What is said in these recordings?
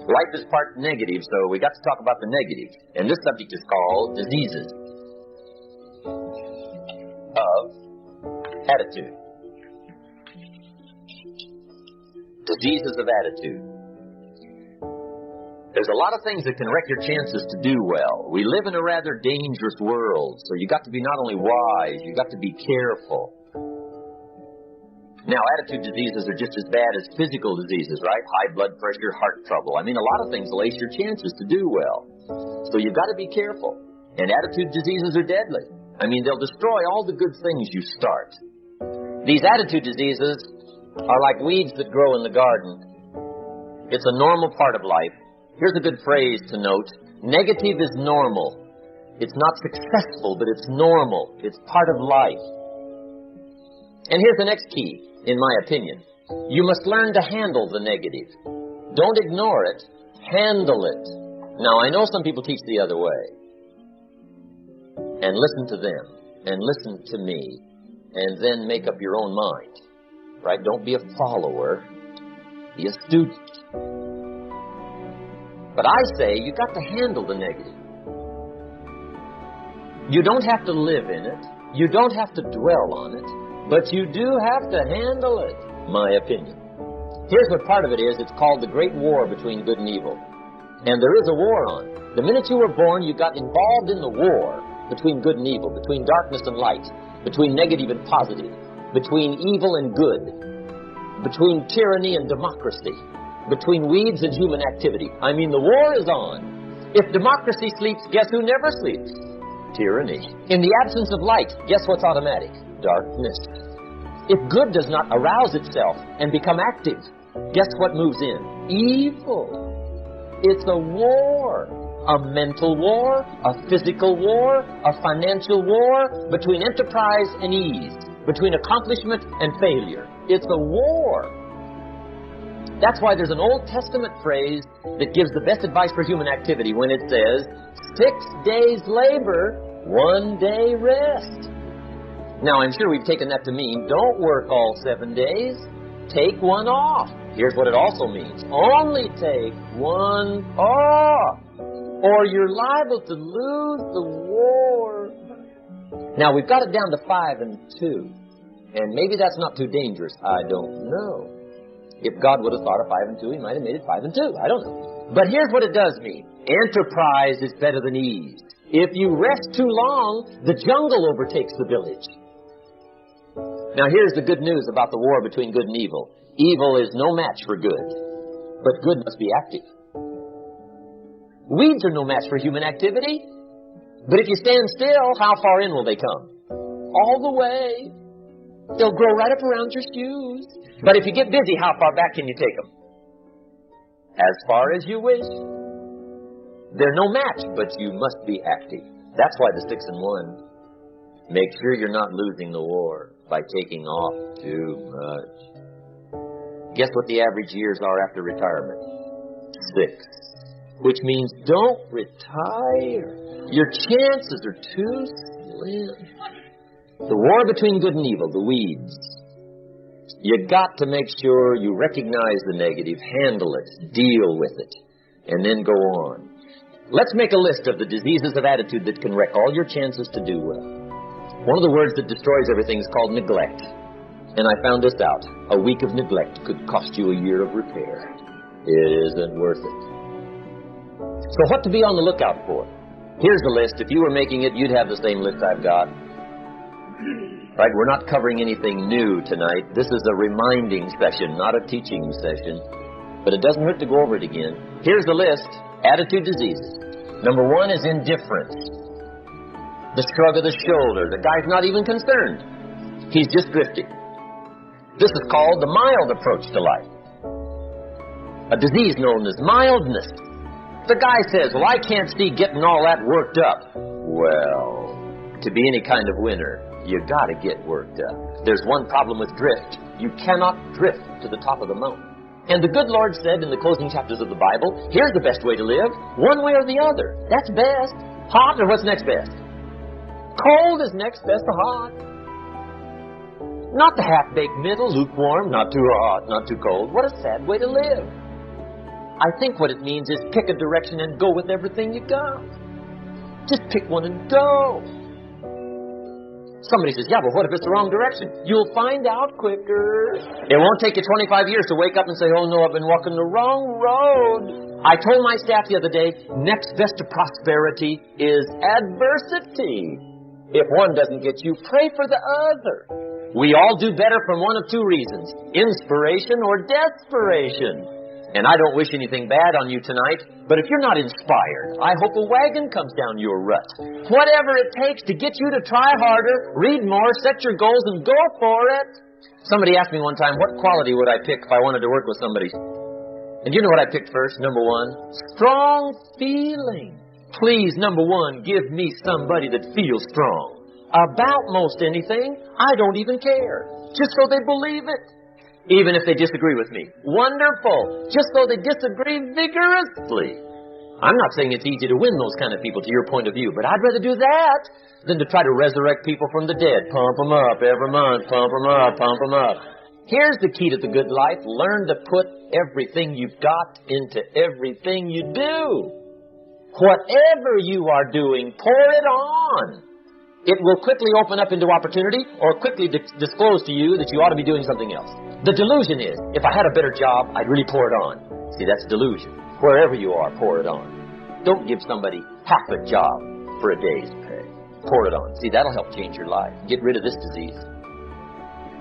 Life is part negative, so we got to talk about the negative. And this subject is called diseases of attitude. Diseases of attitude. There's a lot of things that can wreck your chances to do well. We live in a rather dangerous world, so you got to be not only wise, you got to be careful. Now, attitude diseases are just as bad as physical diseases, right? High blood pressure, heart trouble. I mean, a lot of things lace your chances to do well. So you've got to be careful. And attitude diseases are deadly. I mean, they'll destroy all the good things you start. These attitude diseases are like weeds that grow in the garden. It's a normal part of life. Here's a good phrase to note. Negative is normal. It's not successful, but it's normal. It's part of life. And here's the next key, in my opinion. You must learn to handle the negative. Don't ignore it. Handle it. Now, I know some people teach the other way. And listen to them. And listen to me. And then make up your own mind. Right? Don't be a follower. Be a student. But I say you got to handle the negative. You don't have to live in it. You don't have to dwell on it. But you do have to handle it, my opinion. Here's what part of it is. It's called the Great War between good and evil. And there is a war on. The minute you were born, you got involved in the war between good and evil, between darkness and light, between negative and positive, between evil and good, between tyranny and democracy, between weeds and human activity. I mean, the war is on. If democracy sleeps, guess who never sleeps? Tyranny. In the absence of light, guess what's automatic? Darkness. If good does not arouse itself and become active, guess what moves in? Evil. It's a war. A mental war, a physical war, a financial war, between enterprise and ease, between accomplishment and failure. It's a war. That's why there's an Old Testament phrase that gives the best advice for human activity when it says, 6 days labor, 1 day rest. Now, I'm sure we've taken that to mean, don't work all 7 days. Take one off. Here's what it also means. Only take one off, or you're liable to lose the war. Now, we've got it down to 5 and 2. And maybe that's not too dangerous. I don't know. If God would have thought of 5 and 2, He might have made it 5 and 2. I don't know. But here's what it does mean. Enterprise is better than ease. If you rest too long, the jungle overtakes the village. Now, here's the good news about the war between good and evil. Evil is no match for good, but good must be active. Weeds are no match for human activity, but if you stand still, how far in will they come? All the way. They'll grow right up around your shoes. But if you get busy, how far back can you take them? As far as you wish. They're no match, but you must be active. That's why the 6 and 1. Make sure you're not losing the war by taking off too much. Guess what the average years are after retirement? 6. Which means don't retire. Your chances are too slim. The war between good and evil, the weeds. You got to make sure you recognize the negative, handle it, deal with it, and then go on. Let's make a list of the diseases of attitude that can wreck all your chances to do well. One of the words that destroys everything is called neglect. And I found this out. A week of neglect could cost you a year of repair. It isn't worth it. So what to be on the lookout for? Here's the list. If you were making it, you'd have the same list I've got. Right, we're not covering anything new tonight. This is a reminding session, not a teaching session. But it doesn't hurt to go over it again. Here's the list. Attitude diseases. Number 1 is indifference. The shrug of the shoulder. The guy's not even concerned. He's just drifting. This is called the mild approach to life. A disease known as mildness. The guy says, well, I can't see getting all that worked up. Well, to be any kind of winner, you got to get worked up. There's one problem with drift. You cannot drift to the top of the mountain. And the good Lord said in the closing chapters of the Bible, here's the best way to live, one way or the other. That's best. Hot, or what's next best? Cold is next best to hot. Not the half-baked middle, lukewarm, not too hot, not too cold. What a sad way to live. I think what it means is pick a direction and go with everything you got. Just pick one and go. Somebody says, yeah, but what if it's the wrong direction? You'll find out quicker. It won't take you 25 years to wake up and say, oh no, I've been walking the wrong road. I told my staff the other day, next best to prosperity is adversity. If one doesn't get you, pray for the other. We all do better from one of two reasons, inspiration or desperation. And I don't wish anything bad on you tonight, but if you're not inspired, I hope a wagon comes down your rut. Whatever it takes to get you to try harder, read more, set your goals, and go for it. Somebody asked me one time, what quality would I pick if I wanted to work with somebody? And you know what I picked first? Number one, strong feeling. Please, number one, give me somebody that feels strong. About most anything, I don't even care. Just so they believe it. Even if they disagree with me. Wonderful. Just so they disagree vigorously. I'm not saying it's easy to win those kind of people to your point of view, but I'd rather do that than to try to resurrect people from the dead. Pump them up every month. Pump them up, pump them up. Here's the key to the good life. Learn to put everything you've got into everything you do. Whatever you are doing, pour it on. It will quickly open up into opportunity or quickly disclose to you that you ought to be doing something else. The delusion is, if I had a better job, I'd really pour it on. See, that's delusion. Wherever you are, pour it on. Don't give somebody half a job for a day's pay. Pour it on. See, that'll help change your life. Get rid of this disease.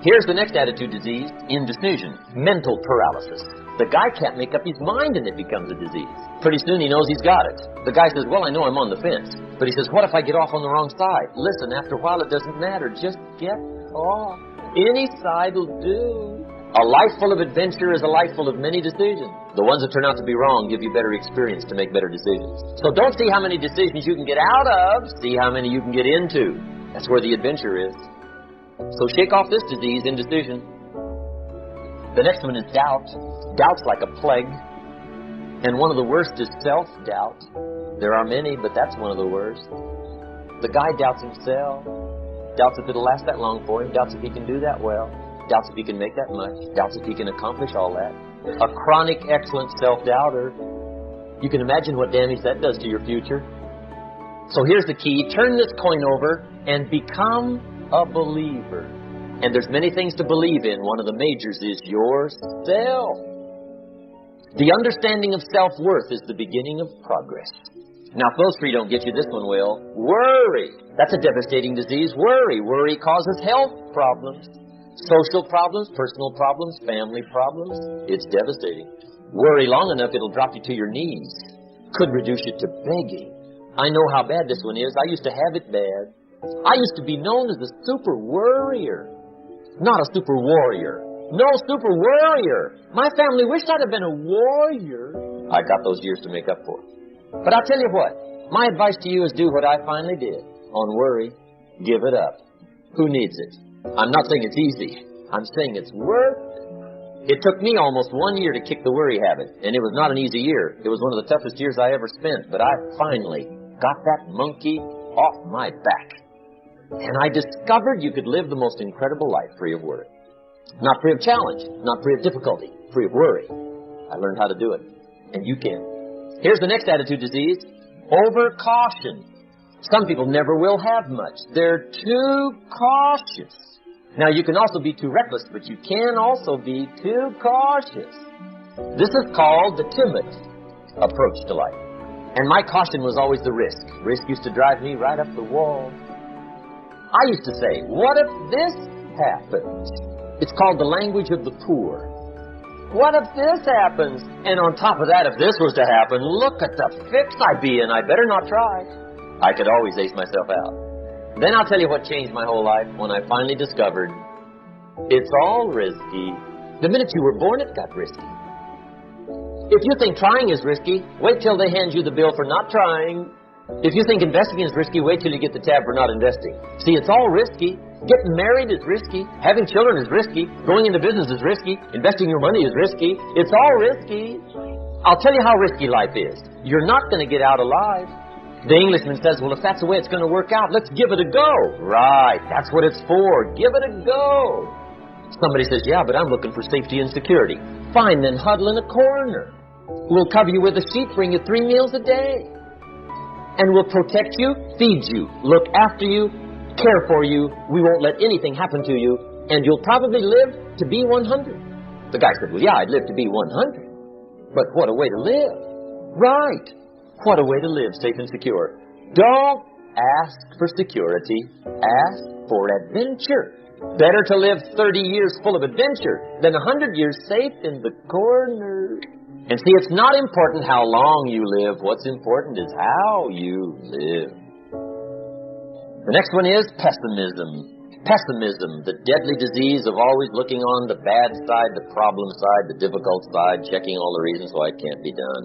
Here's the next attitude disease, indecision, mental paralysis. The guy can't make up his mind and it becomes a disease. Pretty soon he knows he's got it. The guy says, well, I know I'm on the fence. But he says, what if I get off on the wrong side? Listen, after a while it doesn't matter. Just get off. Any side will do. A life full of adventure is a life full of many decisions. The ones that turn out to be wrong give you better experience to make better decisions. So don't see how many decisions you can get out of. See how many you can get into. That's where the adventure is. So shake off this disease, indecision. The next one is doubt. Doubt's like a plague. And one of the worst is self-doubt. There are many, but that's one of the worst. The guy doubts himself. Doubts if it'll last that long for him. Doubts if he can do that well. Doubts if he can make that much. Doubts if he can accomplish all that. A chronic, excellent self-doubter. You can imagine what damage that does to your future. So here's the key. Turn this coin over and become a believer. And there's many things to believe in. One of the majors is yourself. The understanding of self-worth is the beginning of progress. Now, if those three don't get you, this one will. Worry. That's a devastating disease. Worry. Worry causes health problems, social problems, personal problems, family problems. It's devastating. Worry long enough, it'll drop you to your knees. Could reduce you to begging. I know how bad this one is. I used to have it bad. I used to be known as a super worrier. Not a super warrior. No, super worrier. My family wished I'd have been a warrior. I got those years to make up for. But I'll tell you what. My advice to you is do what I finally did. On worry, give it up. Who needs it? I'm not saying it's easy. I'm saying it's worth it. It took me almost 1 year to kick the worry habit. And it was not an easy year. It was one of the toughest years I ever spent. But I finally got that monkey off my back. And I discovered you could live the most incredible life free of worry. Not free of challenge, not free of difficulty, free of worry. I learned how to do it, and you can. Here's the next attitude disease, overcaution. Some people never will have much. They're too cautious. Now, you can also be too reckless, but you can also be too cautious. This is called the timid approach to life. And my caution was always the risk. Risk used to drive me right up the wall. I used to say, what if this happens? It's called the language of the poor. What if this happens? And on top of that, if this was to happen, look at the fix I'd be in. I better not try. I could always ace myself out. Then I'll tell you what changed my whole life when I finally discovered it's all risky. The minute you were born, it got risky. If you think trying is risky, wait till they hand you the bill for not trying. If you think investing is risky, wait till you get the tab for not investing. See, it's all risky. Getting married is risky. Having children is risky. Going into business is risky. Investing your money is risky. It's all risky. I'll tell you how risky life is. You're not going to get out alive. The Englishman says, well, if that's the way it's going to work out, let's give it a go. Right. That's what it's for. Give it a go. Somebody says, yeah, but I'm looking for safety and security. Fine, then huddle in a corner. We'll cover you with a sheet, bring you 3 meals a day. And we'll protect you, feed you, look after you, care for you. We won't let anything happen to you. And you'll probably live to be 100. The guy said, well, yeah, I'd live to be 100. But what a way to live. Right. What a way to live, safe and secure. Don't ask for security. Ask for adventure. Better to live 30 years full of adventure than 100 years safe in the corner. And see, it's not important how long you live. What's important is how you live. The next one is pessimism. Pessimism, the deadly disease of always looking on the bad side, the problem side, the difficult side, checking all the reasons why it can't be done.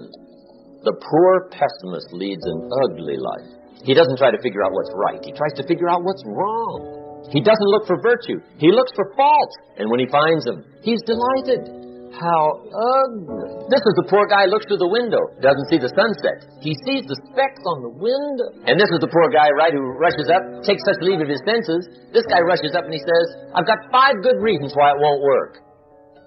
The poor pessimist leads an ugly life. He doesn't try to figure out what's right. He tries to figure out what's wrong. He doesn't look for virtue. He looks for faults. And when he finds them, he's delighted. How ugly. This is the poor guy who looks through the window, doesn't see the sunset. He sees the specks on the window. And this is the poor guy, right, who rushes up, takes such leave of his senses. This guy rushes up and he says, I've got 5 good reasons why it won't work.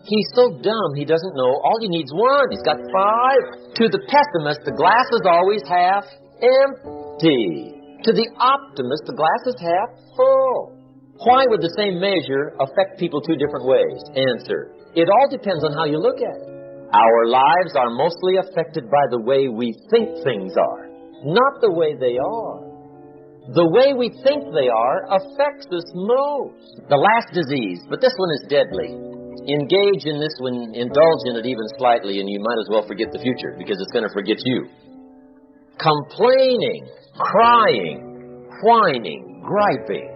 He's so dumb, he doesn't know. All he needs 1. He's got 5. To the pessimist, the glass is always half empty. To the optimist, the glass is half full. Why would the same measure affect people 2 different ways? Answer. It all depends on how you look at it. Our lives are mostly affected by the way we think things are, not the way they are. The way we think they are affects us most. The last disease, but this one is deadly. Engage in this one, indulge in it even slightly, and you might as well forget the future, because it's going to forget you. Complaining, crying, whining, griping.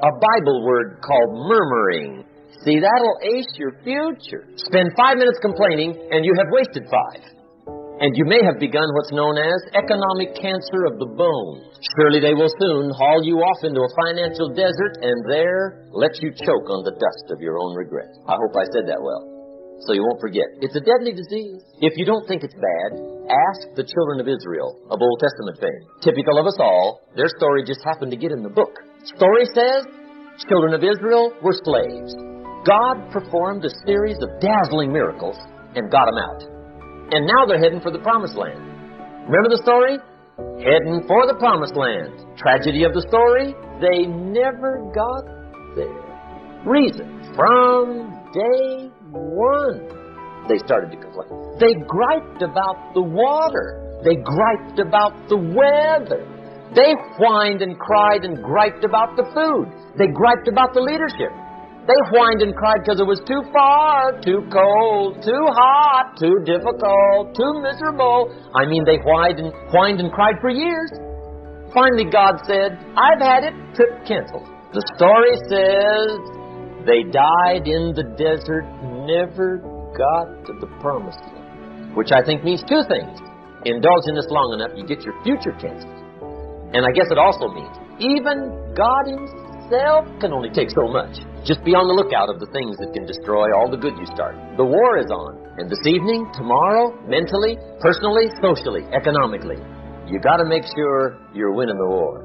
A Bible word called murmuring. See, that'll ace your future. Spend 5 minutes complaining, and you have wasted 5. And you may have begun what's known as economic cancer of the bone. Surely they will soon haul you off into a financial desert, and there let you choke on the dust of your own regret. I hope I said that well, so you won't forget. It's a deadly disease. If you don't think it's bad, ask the children of Israel of Old Testament fame. Typical of us all, their story just happened to get in the book. Story says, children of Israel were slaves. God performed a series of dazzling miracles and got them out. And now they're heading for the Promised Land. Remember the story? Heading for the Promised Land. Tragedy of the story? They never got there. Reason? From day 1, they started to complain. They griped about the water. They griped about the weather. They whined and cried and griped about the food. They griped about the leadership. They whined and cried because it was too far, too cold, too hot, too difficult, too miserable. I mean, they whined and cried for years. Finally, God said, I've had it, trip canceled. The story says they died in the desert, never got to the Promised Land. Which I think means 2 things. Indulge in this long enough, you get your future canceled. And I guess it also means even God Himself can only take so much. Just be on the lookout of the things that can destroy all the good you start. The war is on. And this evening, tomorrow, mentally, personally, socially, economically, you got to make sure you're winning the war.